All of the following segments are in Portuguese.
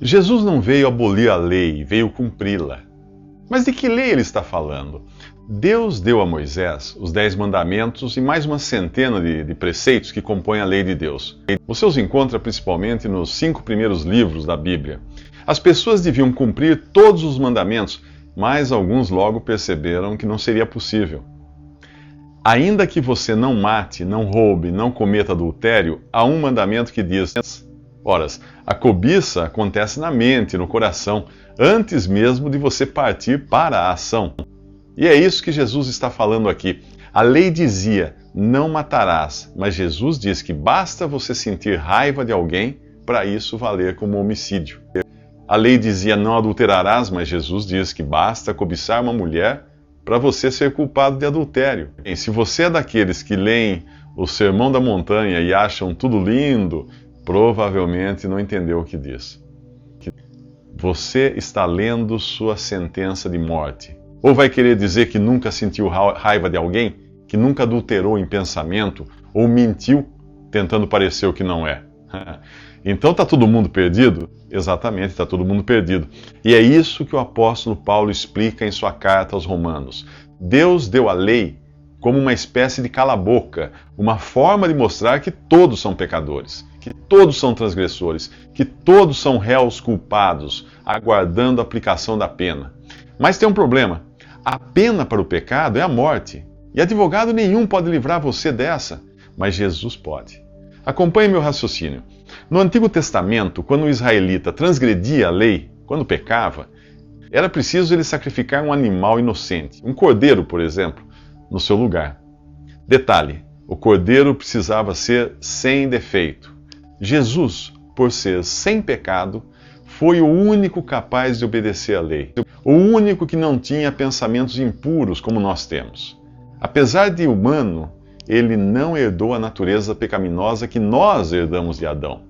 Jesus não veio abolir a lei, veio cumpri-la. Mas de que lei ele está falando? Deus deu a Moisés os 10 mandamentos e mais uma centena de preceitos que compõem a lei de Deus. Você os encontra principalmente nos 5 primeiros livros da Bíblia. As pessoas deviam cumprir todos os mandamentos, mas alguns logo perceberam que não seria possível. Ainda que você não mate, não roube, não cometa adultério, há um mandamento que diz: ora, a cobiça acontece na mente, no coração, antes mesmo de você partir para a ação. E é isso que Jesus está falando aqui. A lei dizia: não matarás, mas Jesus diz que basta você sentir raiva de alguém para isso valer como homicídio. A lei dizia: não adulterarás, mas Jesus diz que basta cobiçar uma mulher para você ser culpado de adultério. E se você é daqueles que leem o Sermão da Montanha e acham tudo lindo, provavelmente não entendeu o que diz. Você está lendo sua sentença de morte. Ou vai querer dizer que nunca sentiu raiva de alguém, que nunca adulterou em pensamento, ou mentiu tentando parecer o que não é. Então está todo mundo perdido? Exatamente, está todo mundo perdido. E é isso que o apóstolo Paulo explica em sua carta aos Romanos. Deus deu a lei como uma espécie de cala-boca, uma forma de mostrar que todos são pecadores, que todos são transgressores, que todos são réus culpados, aguardando a aplicação da pena. Mas tem um problema. A pena para o pecado é a morte. E advogado nenhum pode livrar você dessa, mas Jesus pode. Acompanhe meu raciocínio. No Antigo Testamento, quando o israelita transgredia a lei, quando pecava, era preciso ele sacrificar um animal inocente, um cordeiro, por exemplo, no seu lugar. Detalhe, o cordeiro precisava ser sem defeito. Jesus, por ser sem pecado, foi o único capaz de obedecer à lei. O único que não tinha pensamentos impuros como nós temos. Apesar de humano, ele não herdou a natureza pecaminosa que nós herdamos de Adão.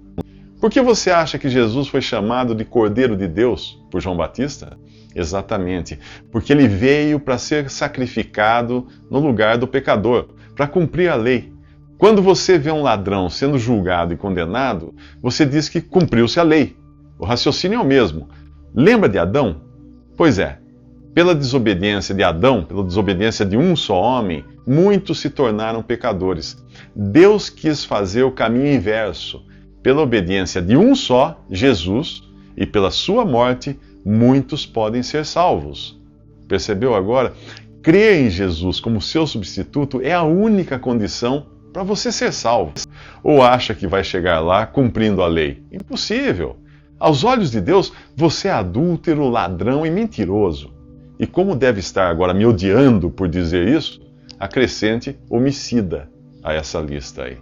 Por que você acha que Jesus foi chamado de Cordeiro de Deus por João Batista? Exatamente, porque ele veio para ser sacrificado no lugar do pecador, para cumprir a lei. Quando você vê um ladrão sendo julgado e condenado, você diz que cumpriu-se a lei. O raciocínio é o mesmo. Lembra de Adão? Pois é, pela desobediência de Adão, pela desobediência de um só homem, muitos se tornaram pecadores. Deus quis fazer o caminho inverso. Pela obediência de um só, Jesus, e pela sua morte, muitos podem ser salvos. Percebeu agora? Crer em Jesus como seu substituto é a única condição para você ser salvo. Ou acha que vai chegar lá cumprindo a lei? Impossível! Aos olhos de Deus, você é adúltero, ladrão e mentiroso. E como deve estar agora me odiando por dizer isso, acrescente homicida a essa lista aí.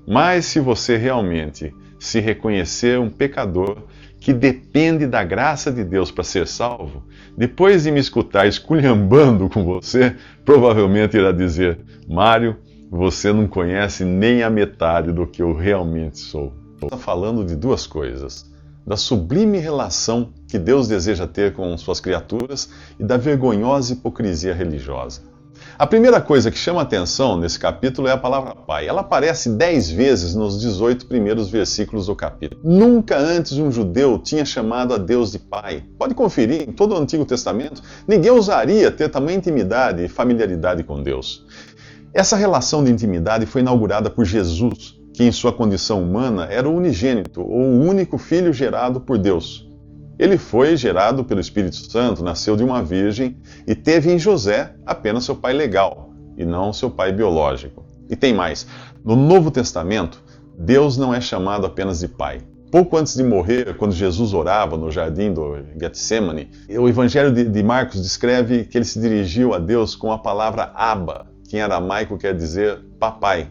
Mas se você realmente se reconhecer um pecador que depende da graça de Deus para ser salvo, depois de me escutar esculhambando com você, provavelmente irá dizer: Mário, você não conhece nem a metade do que eu realmente sou. Está falando de duas coisas: da sublime relação que Deus deseja ter com suas criaturas e da vergonhosa hipocrisia religiosa. A primeira coisa que chama a atenção nesse capítulo é a palavra Pai. Ela aparece 10 vezes nos 18 primeiros versículos do capítulo. Nunca antes um judeu tinha chamado a Deus de Pai. Pode conferir, em todo o Antigo Testamento, ninguém ousaria ter tamanha intimidade e familiaridade com Deus. Essa relação de intimidade foi inaugurada por Jesus, que em sua condição humana era o unigênito, ou o único filho gerado por Deus. Ele foi gerado pelo Espírito Santo, nasceu de uma virgem e teve em José apenas seu pai legal, e não seu pai biológico. E tem mais, no Novo Testamento, Deus não é chamado apenas de Pai. Pouco antes de morrer, quando Jesus orava no jardim do Getsemane, o Evangelho de Marcos descreve que ele se dirigiu a Deus com a palavra Abba, que em aramaico quer dizer papai.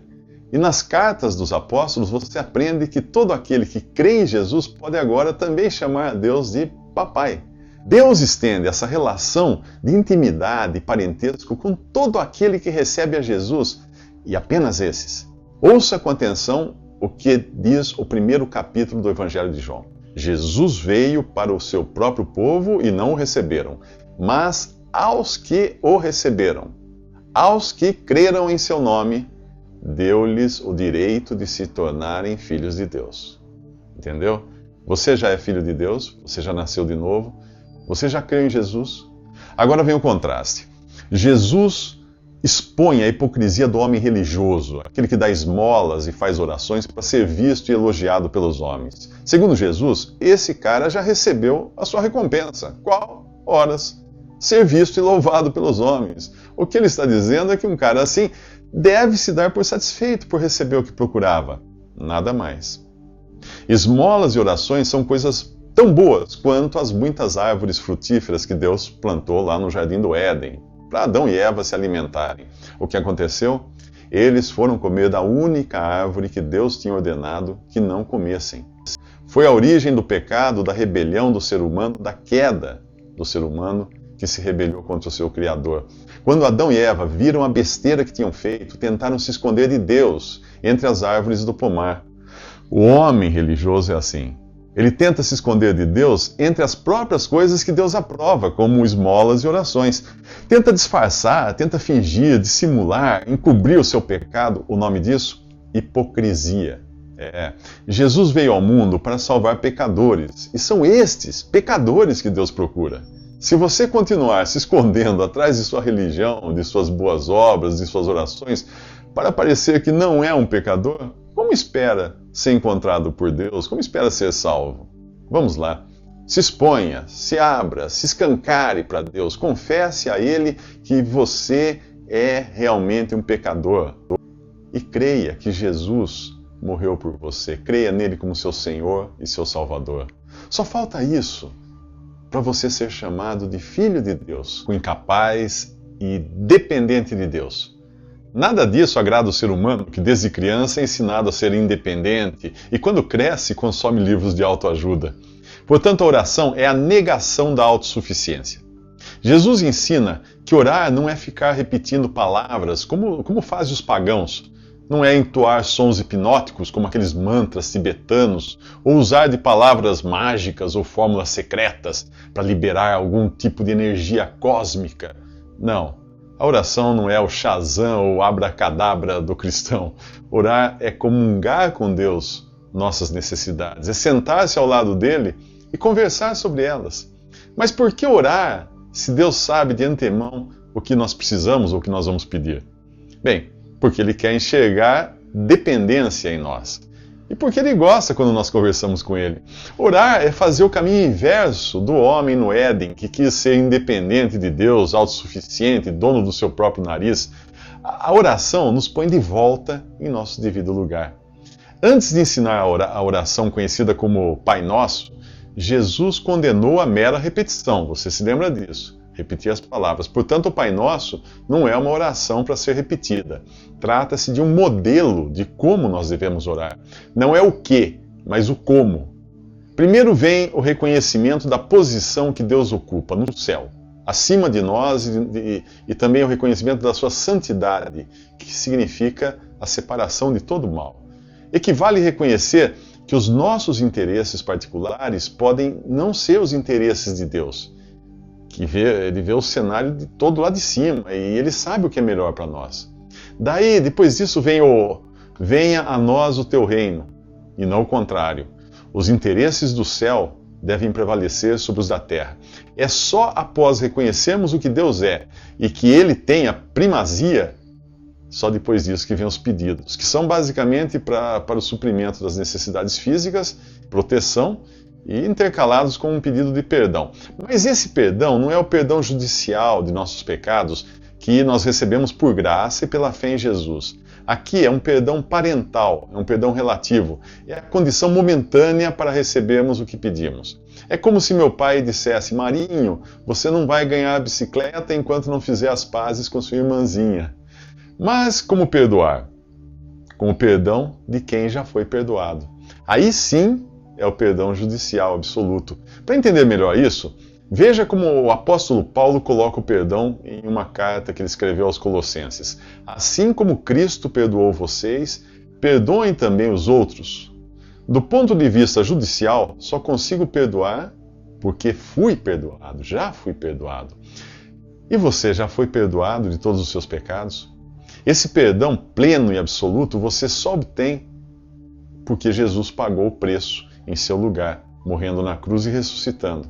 E nas cartas dos apóstolos você aprende que todo aquele que crê em Jesus pode agora também chamar a Deus de papai. Deus estende essa relação de intimidade e parentesco com todo aquele que recebe a Jesus, e apenas esses. Ouça com atenção o que diz o primeiro capítulo do Evangelho de João. Jesus veio para o seu próprio povo e não o receberam, mas aos que o receberam, aos que creram em seu nome, deu-lhes o direito de se tornarem filhos de Deus. Entendeu? Você já é filho de Deus, você já nasceu de novo, você já creu em Jesus. Agora vem o contraste. Jesus expõe a hipocrisia do homem religioso, aquele que dá esmolas e faz orações para ser visto e elogiado pelos homens. Segundo Jesus, esse cara já recebeu a sua recompensa. Qual? Horas. Ser visto e louvado pelos homens. O que ele está dizendo é que um cara assim deve se dar por satisfeito por receber o que procurava. Nada mais. Esmolas e orações são coisas tão boas quanto as muitas árvores frutíferas que Deus plantou lá no Jardim do Éden, para Adão e Eva se alimentarem. O que aconteceu? Eles foram comer da única árvore que Deus tinha ordenado que não comessem. Foi a origem do pecado, da rebelião do ser humano, da queda do ser humano que se rebelou contra o seu Criador. Quando Adão e Eva viram a besteira que tinham feito, tentaram se esconder de Deus entre as árvores do pomar. O homem religioso é assim. Ele tenta se esconder de Deus entre as próprias coisas que Deus aprova, como esmolas e orações. Tenta disfarçar, tenta fingir, dissimular, encobrir o seu pecado. O nome disso? Hipocrisia. Jesus veio ao mundo para salvar pecadores. E são estes, pecadores, que Deus procura. Se você continuar se escondendo atrás de sua religião, de suas boas obras, de suas orações, para parecer que não é um pecador, como espera ser encontrado por Deus? Como espera ser salvo? Vamos lá. Se exponha, se abra, se escancare para Deus. Confesse a Ele que você é realmente um pecador. E creia que Jesus morreu por você. Creia nele como seu Senhor e seu Salvador. Só falta isso para você ser chamado de filho de Deus, incapaz e dependente de Deus. Nada disso agrada o ser humano, que desde criança é ensinado a ser independente e quando cresce consome livros de autoajuda. Portanto, a oração é a negação da autossuficiência. Jesus ensina que orar não é ficar repetindo palavras como fazem os pagãos. Não é entoar sons hipnóticos como aqueles mantras tibetanos, ou usar de palavras mágicas ou fórmulas secretas para liberar algum tipo de energia cósmica. Não. A oração não é o Shazam ou abracadabra do cristão. Orar é comungar com Deus nossas necessidades, é sentar-se ao lado dele e conversar sobre elas. Mas por que orar se Deus sabe de antemão o que nós precisamos ou o que nós vamos pedir? Bem, porque Ele quer enxergar dependência em nós. E porque Ele gosta quando nós conversamos com Ele. Orar é fazer o caminho inverso do homem no Éden, que quis ser independente de Deus, autossuficiente, dono do seu próprio nariz. A oração nos põe de volta em nosso devido lugar. Antes de ensinar a oração conhecida como Pai Nosso, Jesus condenou a mera repetição. Você se lembra disso? Repetir as palavras. Portanto, o Pai Nosso não é uma oração para ser repetida. Trata-se de um modelo de como nós devemos orar. Não é o que, mas o como. Primeiro vem o reconhecimento da posição que Deus ocupa no céu, acima de nós, e também o reconhecimento da sua santidade, que significa a separação de todo o mal. Equivale reconhecer que os nossos interesses particulares podem não ser os interesses de Deus. Ele vê o cenário de todo lá de cima e ele sabe o que é melhor para nós. Daí, depois disso, venha a nós o teu reino, e não o contrário. Os interesses do céu devem prevalecer sobre os da terra. É só após reconhecermos o que Deus é e que Ele tem a primazia, só depois disso que vem os pedidos, que são basicamente para o suprimento das necessidades físicas, proteção, e intercalados com um pedido de perdão. Mas esse perdão não é o perdão judicial de nossos pecados que nós recebemos por graça e pela fé em Jesus. Aqui é um perdão parental, é um perdão relativo. É a condição momentânea para recebermos o que pedimos. É como se meu pai dissesse: Marinho, você não vai ganhar a bicicleta enquanto não fizer as pazes com sua irmãzinha. Mas como perdoar? Com o perdão de quem já foi perdoado. Aí sim, é o perdão judicial absoluto. Para entender melhor isso, veja como o apóstolo Paulo coloca o perdão em uma carta que ele escreveu aos Colossenses. Assim como Cristo perdoou vocês, perdoem também os outros. Do ponto de vista judicial, só consigo perdoar porque fui perdoado, já fui perdoado. E você já foi perdoado de todos os seus pecados? Esse perdão pleno e absoluto você só obtém porque Jesus pagou o preço em seu lugar. morrendo na cruz e ressuscitando.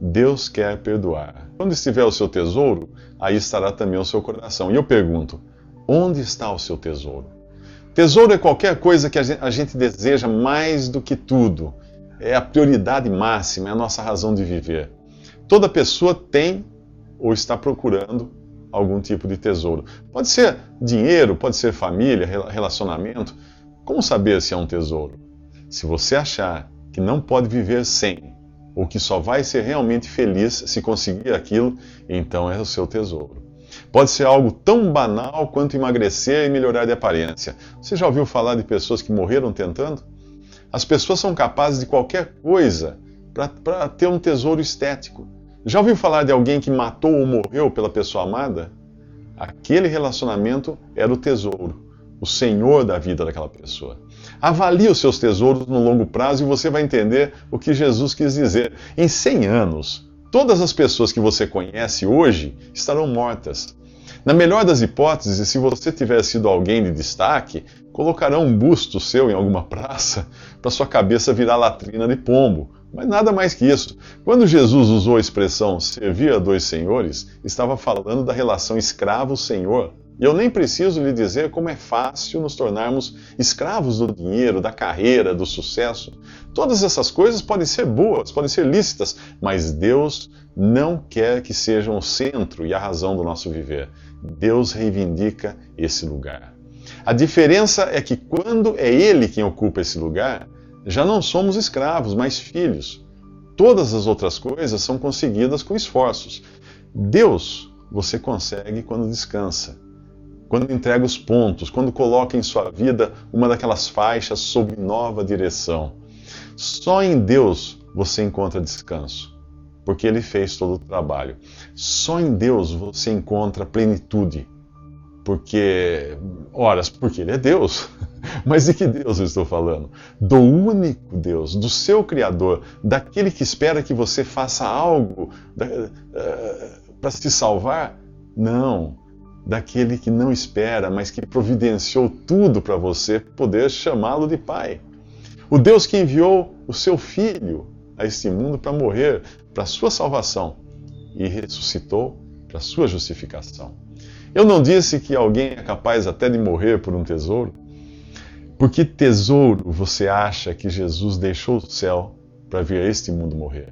Deus quer perdoar. Quando estiver o seu tesouro, aí estará também o seu coração. E eu pergunto, onde está o seu tesouro? Tesouro é qualquer coisa que a gente deseja mais do que tudo. É a prioridade máxima, é a nossa razão de viver. Toda pessoa tem ou está procurando algum tipo de tesouro. Pode ser dinheiro, pode ser família, relacionamento. Como saber se é um tesouro? Se você achar que não pode viver sem, ou que só vai ser realmente feliz se conseguir aquilo, então é o seu tesouro. Pode ser algo tão banal quanto emagrecer e melhorar de aparência. Você já ouviu falar de pessoas que morreram tentando? As pessoas são capazes de qualquer coisa para ter um tesouro estético. Já ouviu falar de alguém que matou ou morreu pela pessoa amada? Aquele relacionamento era o tesouro, o senhor da vida daquela pessoa. Avalie os seus tesouros no longo prazo e você vai entender o que Jesus quis dizer. Em 100 anos, todas as pessoas que você conhece hoje estarão mortas. Na melhor das hipóteses, se você tiver sido alguém de destaque, colocarão um busto seu em alguma praça para sua cabeça virar latrina de pombo. Mas nada mais que isso. Quando Jesus usou a expressão servir a dois senhores, estava falando da relação escravo-senhor. E eu nem preciso lhe dizer como é fácil nos tornarmos escravos do dinheiro, da carreira, do sucesso. Todas essas coisas podem ser boas, podem ser lícitas, mas Deus não quer que sejam o centro e a razão do nosso viver. Deus reivindica esse lugar. A diferença é que quando é Ele quem ocupa esse lugar, já não somos escravos, mas filhos. Todas as outras coisas são conseguidas com esforços. Deus você consegue quando descansa, quando entrega os pontos, quando coloca em sua vida uma daquelas faixas sob nova direção. Só em Deus você encontra descanso, porque Ele fez todo o trabalho. Só em Deus você encontra plenitude, porque Ele é Deus. Mas de que Deus eu estou falando? Do único Deus, do seu Criador, daquele que espera que você faça algo para se salvar? Não, daquele que não espera, mas que providenciou tudo para você poder chamá-lo de Pai. O Deus que enviou o seu Filho a este mundo para morrer, para a sua salvação, e ressuscitou para a sua justificação. Eu não disse que alguém é capaz até de morrer por um tesouro? Por que tesouro você acha que Jesus deixou o céu para vir a este mundo morrer?